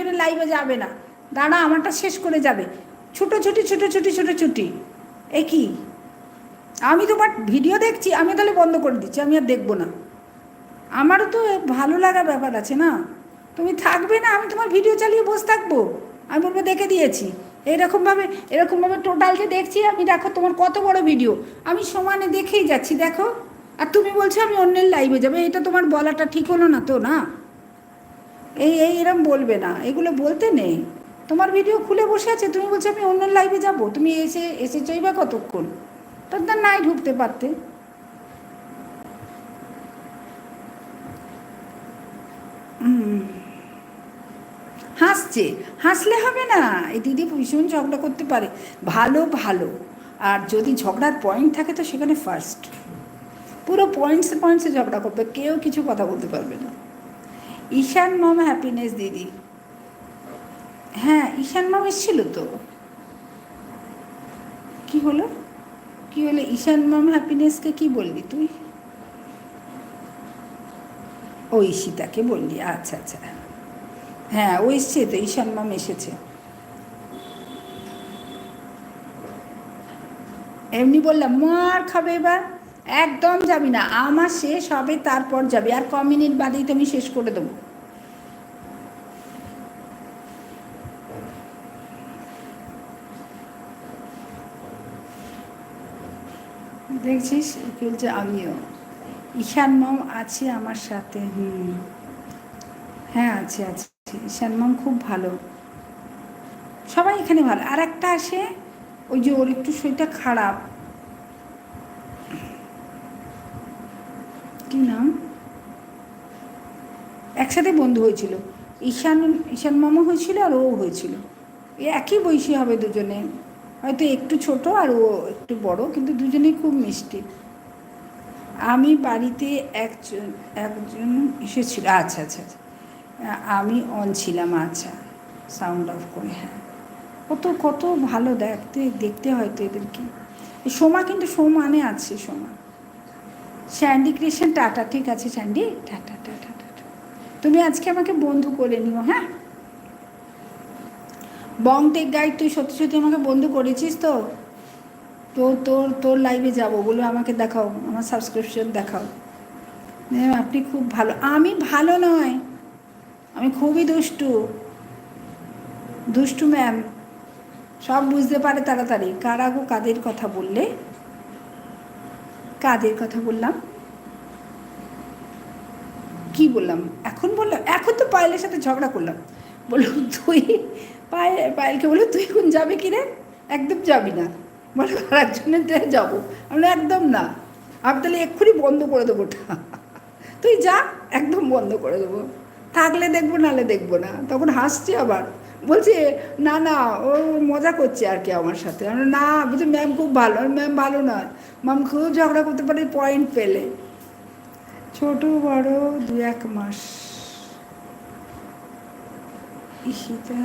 জন্য লাইভে যাবে না, দাঁড়া আমারটা শেষ করে যাবে। ছুটি এ কি? আমি তোমার ভিডিও দেখছি, আমি তাহলে বন্ধ করে দিচ্ছি, আমি আর দেখবো না। আমারও তো ভালো লাগার ব্যাপার আছে না। তুমি থাকবে না, আমি তোমার ভিডিও চালিয়ে বসে থাকবো? আমি বলবো দেখে দিয়েছি। এরকমভাবে টোটাল যে দেখছি আমি, দেখো তোমার কত বড় ভিডিও, আমি সমানে দেখেই যাচ্ছি, দেখো। আর তুমি বলছো আমি অন্যের লাইভে যাবে, এটা তোমার বলাটা ঠিক হলো না তো, না? এরম বলবে না, এগুলো বলতে নেই। তোমার ভিডিও খুলে বসে আছে, তুমি বলছো আমি অন্যের লাইভে যাব, তুমি এসেছই বা কতক্ষণ? তার নাই ঢুকতে পারতে। হাসলে হবে না। এই দিদি ভীষণ ঝগড়া করতে পারে, ভালো। আর যদি ঝগড়ার পয়েন্ট থাকে তো সেখানে ফার্স্ট, পুরো পয়েন্টসে ঝগড়া করবে, কেউ কিছু কথা বলতে পারবে না। ঈশান মাম হ্যাপিনেস দিদি, হ্যাঁ ঈশান মাম এসেছিল তো। কি হলো ঈশান মাম হ্যাপিনেসকে কি বললি তুই? ও ঈশিতাকে বললি, আচ্ছা। হ্যাঁ ও এসছে তো, ঈশান মাম এসেছে। এমনি বললাম মার খাবে এবার, একদম যাবি না, আমার শেষ হবে তারপর যাবি, আর ক মিনিট বাদেই তুমি শেষ করে দেবো। দেখছিস কি বলছে, আমিও। ঈশান মাম আছে আমার সাথে, হ্যাঁ আছে। ঈশান মাম খুব ভালো, সবাই এখানে ভালো। আর একটা আসে, ওই যে ওর একটু শরীরটা খারাপ, কি নাম, একসাথে বন্ধু হয়েছিল, ঈশান মামা হয়েছিল আর ও হয়েছিল, একই বয়সী হবে দুজনে, হয়তো একটু ছোট আর ও একটু বড়, কিন্তু দুজনেই খুব মিষ্টি। আমি বাড়িতে একজন এসেছিল, আচ্ছা। আমি অন ছিলাম, আচ্ছা, সাউন্ড অফ করে, হ্যাঁ। কত ভালো দেখতে হয়তো এদেরকে। সোমা কিন্তু সমানে আছে, সোমা। স্যান্ডি ক্রিয়েশন টাটা, ঠিক আছে স্যান্ডি, টাটা। তুমি আজকে আমাকে বন্ধু করে নিও, হ্যাঁ। বংটেক গাইড, তুই সত্যি আমাকে বন্ধু করেছিস তো? তোর লাইভে যাবো, বলো আমাকে দেখাও, আমার সাবস্ক্রিপশন দেখাও। আপনি খুব ভালো। আমি ভালো নয়, আমি খুবই দুষ্টু ম্যাম, সব বুঝতে পারে তাড়াতাড়ি। কাদের কথা বললে, কাদের কথা বললাম, কি বললাম এখন? এখন তো পায়েলের সাথে ঝগড়া করলাম, বললাম তুই পায়েলকে বললো তুই এখন যাবে কি রে, একদম যাবি না, বলো আর একজনের দেহে যাবো, আমরা একদম না, আমি তাহলে এক্ষুনি বন্ধ করে দেবো ওটা, তুই যা, একদম বন্ধ করে দেবো, থাকলে দেখবো নাহলে দেখবো না। তখন হাসছে আবার, বলছে না ও মজা করছে আর কি আমার সাথে। আমরা না, বলছে ম্যাম খুব ভালো, আর ম্যাম ভালো নয়, ম্যাম খুব ঝগড়া করতে পারে পয়েন্ট পেলে। ছোট বড় 2-1 মাস। ঈশিতা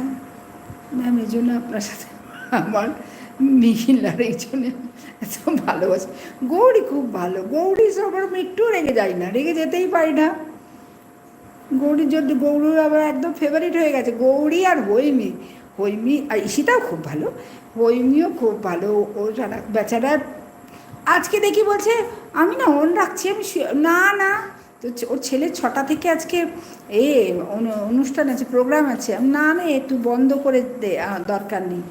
ম্যাম, এই জন্য আপনার সাথে আমার মিহিল, আর এই জন্য এত ভালোবাসে। গৌরী খুব ভালো, গৌরী সবার, আমি একটু রেগে যাই না, রেগে যেতেই পারি না। গৌরীর জন্য, গৌরীর আবার একদম ফেভারিট হয়ে গেছে, গৌরী আর হৈমি আর ঈশিতাও খুব ভালো, হৈমিও খুব ভালো। ও যারা বেচারা আজকে দেখি বলছে আমি না অন রাখছি, আমি না তো ওর ছেলের 6টা থেকে আজকে অনুষ্ঠান আছে, প্রোগ্রাম আছে, না একটু বন্ধ করে দে, দরকার নেই।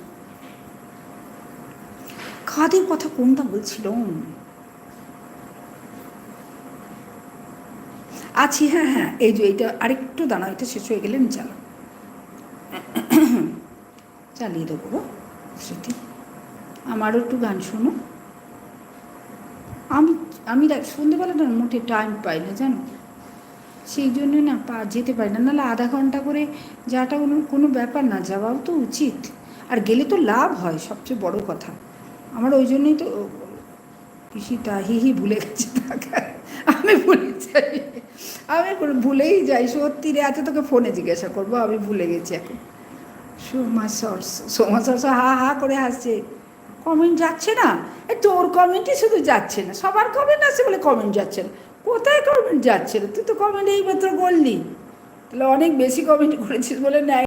কাদের কথা কোনটা বলছিলাম? আছি, হ্যাঁ এই যে এইটা আরেকটু দাঁড়াও, এটা শেষ হয়ে গেলে চালিয়ে দেবো গো স্মৃতি। আমারও একটু গান শোনো। আমি সন্ধ্যেবেলাটা মোটে টাইম পাই না জানো, সেই জন্যই না যেতে পারি না, নাহলে আধা ঘন্টা করে যাওয়াটা কোনো ব্যাপার না, যাওয়াও তো উচিত, আর গেলে তো লাভ হয়, সবচেয়ে বড় কথা। আমার ওই জন্যই তো পিসিটা ভুলে গেছে তাকে, আমি ভুলেই যাই সত্যি রে। আচ্ছা তোকে ফোনে জিজ্ঞাসা করবো, আমি ভুলে গেছি এখন। সোমা সরস হা করে হাসছে, কমেন্ট যাচ্ছে না। তোর কমেন্টই শুধু যাচ্ছে না, সবার কমেন্ট আসছে বলে কমেন্ট যাচ্ছে না, কোথায় কমেন্ট যাচ্ছে না? তুই তো কমেন্ট এইমাত্র করলি, তাহলে অনেক বেশি কমেন্ট করেছিস বলে নেয়।